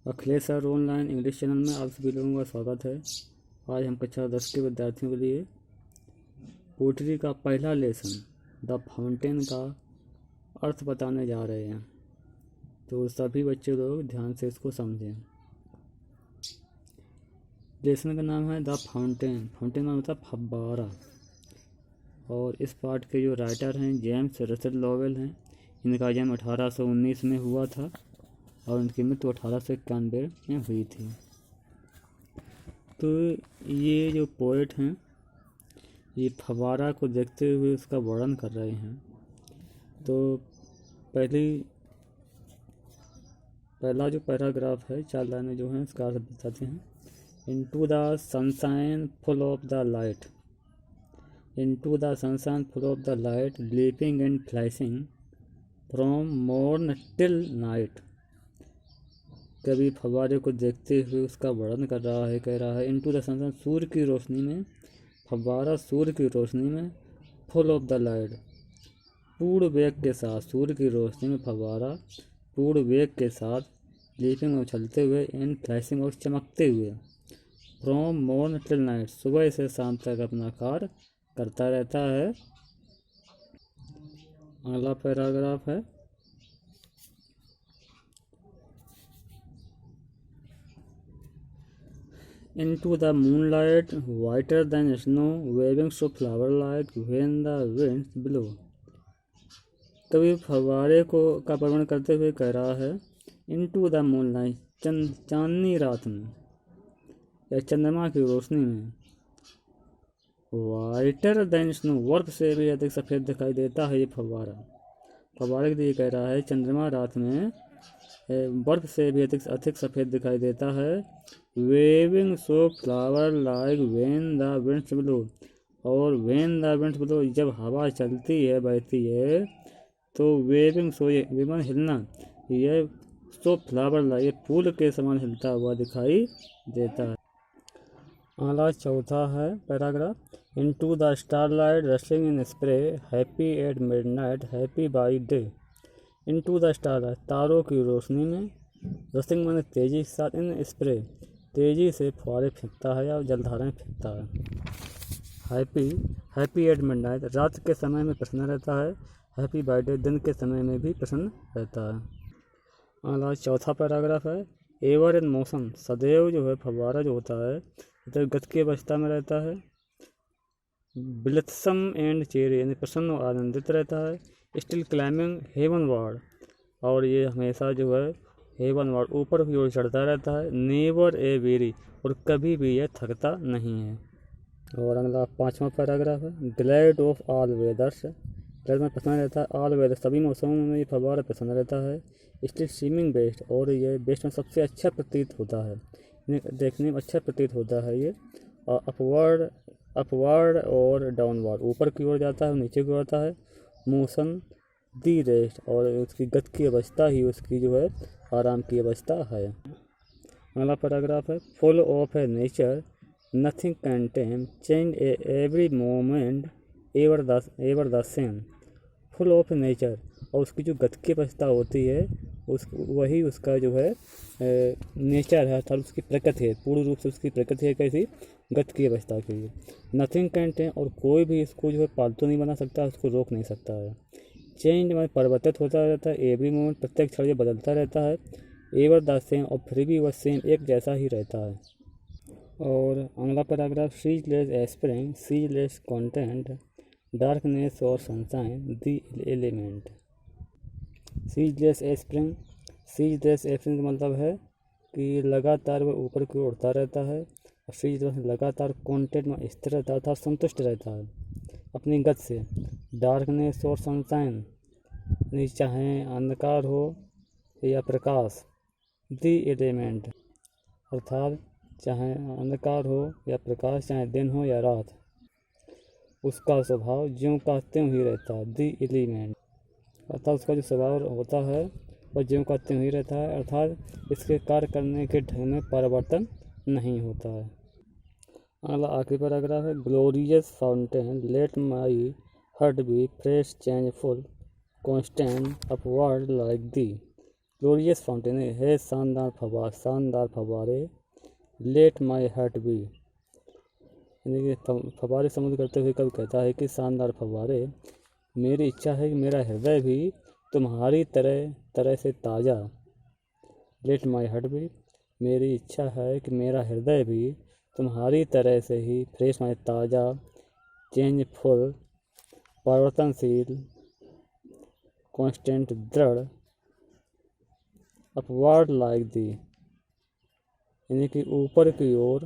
Akhilesh sir online English channel में आप सभी लोगों का स्वागत है। आज हम कक्षा 10 के विद्यार्थियों के लिए पोइट्री का पहला लेसन द फाउंटेन का अर्थ बताने जा रहे हैं, तो सभी बच्चे लोग ध्यान से इसको समझें। लेसन का नाम है द फाउंटेन। फाउंटेन का मतलब फव्वारा। और इस पाठ के जो राइटर हैं जेम्स रसेल लॉवेल हैं। इनका जन्म 1819 में हुआ था और उनकी मृत्यु 1891 में हुई थी। तो ये जो पोएट हैं ये फव्वारा को देखते हुए उसका वर्णन कर रहे हैं। तो पहला जो पैराग्राफ है, 4 लाइनें जो हैं उसका अर्थ बताते हैं। Into the sunshine full of the light, into the sunshine full of the light, leaping and flashing from morn till night. कभी फव्वारे को देखते हुए उसका वर्णन कर रहा है, कह रहा है इनटू द सनशाइन, सूर्य की रोशनी में, फव्वारा सूर्य की रोशनी में, फुल ऑफ द लाइट, पूर्ण वेग के साथ, सूर्य की रोशनी में फव्वारा पूर्ण वेग के साथ, लीपिंग में उछलते हुए, एंड फ्लैशिंग और चमकते हुए, फ्रॉम मॉर्न टिल नाइट, सुबह से शाम तक अपना कार्य करता रहता है। अगला पैराग्राफ है Into the moonlight, whiter than snow, waving so flower-like when the winds blow। कभी फव्वारे का वर्णन करते हुए कह रहा है Into the moonlight, चांदनी रात में या चंद्रमा की रोशनी में, whiter than snow, बर्फ से भी अधिक सफ़ेद दिखाई देता है ये फव्वारा। फव्वारे के लिए कह रहा है चंद्रमा रात में बर्फ से भी अधिक सफ़ेद दिखाई देता है। Waving so flower like when the winds blow, और वेन द विंड्स ब्लो, जब हवा चलती है बहती है तो वेविंग सो, ये विमान हिलना, ये सो फ्लावर लाइक, ये फूल के समान हिलता हुआ दिखाई देता है। अगला चौथा है paragraph, into the starlight rustling in spray, happy at midnight, happy by day. Into the starlight, तारों की रोशनी में, रस्लिंग माने तेजी के साथ, इन स्प्रे, तेजी से फुहारे फेंकता है या जलधाराएँ फेंकता है। हैप्पी एट मिडनाइट, रात के समय में प्रसन्न रहता है। हैप्पी बाई डे, दिन के समय में भी प्रसन्न रहता है। अगला चौथा पैराग्राफ है, एवर इन मोशन, सदैव जो है फव्वारा जो होता है तो गति की अवस्था में रहता है। ब्लिथसम एंड चेरी, यानी प्रसन्न और आनंदित रहता है। स्टिल क्लाइंबिंग हेवन वार्ड, और ये हमेशा जो है हेवन वार्ड, ऊपर की ओर चढ़ता रहता है। नेवर ए वेरी, और कभी भी यह थकता नहीं है। और अगला पाँचवा पैराग्राफ है, glad of all weathers, glad में प्रसन्न रहता है, ऑल वेदर, सभी मौसमों में ये फव्वारा प्रसन्न रहता है। स्टिल सीमिंग बेस्ट, और ये बेस्ट में सबसे अच्छा प्रतीत होता है, देखने में अच्छा प्रतीत होता है ये। और अपवर्ड और डाउनवर्ड, ऊपर की ओर जाता है, नीचे की ओर आता है। मोशन दी रेस्ट, और उसकी गति की अवस्था ही उसकी जो है आराम की अवस्था है। अगला पैराग्राफ है, full of A nature, nothing can time, change every moment, ever the same. Full of nature, और उसकी जो गति की अवस्था होती है वही उसका जो है नेचर है, अर्थात उसकी प्रकृति है, पूर्ण रूप से उसकी प्रकृति है। कैसी? गति की अवस्था के लिए। नथिंग कैन टेम, और कोई भी इसको जो है पालतू नहीं बना सकता, उसको रोक नहीं सकता है। चेंज में परिवर्तित होता रहता है। एवरी मोमेंट, प्रत्येक क्षण ये बदलता रहता है। एवर द सेम, और फिर भी वह सेम एक जैसा ही रहता है। और अगला paragraph, ceaseless aspiring, ceaseless content, darkness और sunshine, the element. Ceaseless aspiring, ceaseless aspiring का मतलब है कि लगातार वह ऊपर की ओर उड़ता रहता है। और सीजलेस लगातार कॉन्टेंट में स्थिर रहता है, अर्थात संतुष्ट रहता है अपनी गति से। डार्कनेस और सनशाइन, चाहे अंधकार हो या प्रकाश। द एलिमेंट, अर्थात चाहे अंधकार हो या प्रकाश, चाहे दिन हो या रात, उसका स्वभाव ज्यों का त्यों ही रहता है। द एलिमेंट, अर्थात उसका जो स्वभाव होता है वह ज्यों का त्यों ही रहता है, अर्थात इसके कार्य करने के ढंग में परिवर्तन नहीं होता है। अगला आखिरी पैराग्राफ है, glorious fountain, let my heart be fresh changeful, constant upward like thee. Glorious fountain है शानदार फव्वारे। लेट माई हार्ट बी, यानी कि फव्वारे समुद्र करते हुए कवि कहता है कि शानदार फव्वारे, मेरी इच्छा है कि मेरा हृदय भी तुम्हारी तरह से ताज़ा। लेट माई हार्ट बी, मेरी इच्छा है कि मेरा हृदय भी तुम्हारी तरह से ही फ्रेश माई ताज़ा, चेंजफुल परिवर्तनशील, कॉन्स्टेंट दृढ़, अपवर्ड लाइक दी, यानी कि ऊपर की ओर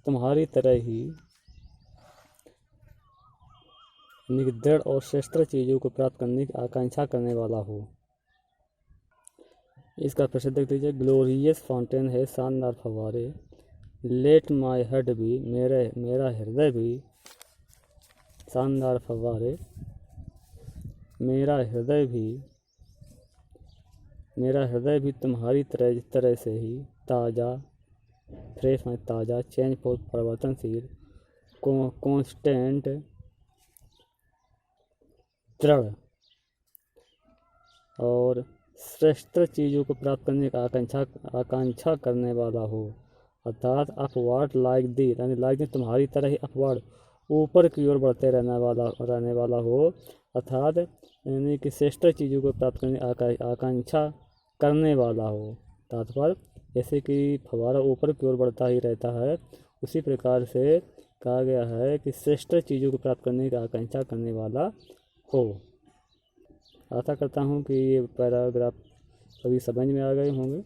तुम्हारी तरह ही, यानी कि दृढ़ और श्रेष्ठ चीज़ों को प्राप्त करने की आकांक्षा करने वाला हो। इसका प्रसिद्ध देख लीजिए। ग्लोरियस फाउंटेन है शानदार फव्वारे। लेट माई हार्ट भी, मेरा हृदय भी शानदार फव्वारे। मेरा हृदय भी तुम्हारी तरह से ही ताज़ा, फ्रेश में ताज़ा, चेंज फॉर परिवर्तनशील, कॉन्स्टेंट दृढ़ और श्रेष्ठ चीज़ों को प्राप्त करने की आकांक्षा करने वाला हो। अर्थात अपवर्ड लाइक दी, यानी लाइक दी तुम्हारी तरह ही अपवर्ड ऊपर की ओर बढ़ते रहने वाला हो। अर्थात यानी कि श्रेष्ठ चीज़ों को प्राप्त करने की आकांक्षा करने वाला हो। तात्पर्य, जैसे कि फव्वारा ऊपर की ओर बढ़ता ही रहता है, उसी प्रकार से कहा गया है कि श्रेष्ठ चीज़ों को प्राप्त करने की आकांक्षा करने वाला हो। आशा करता हूँ कि ये पैराग्राफ सभी समझ में आ गए होंगे।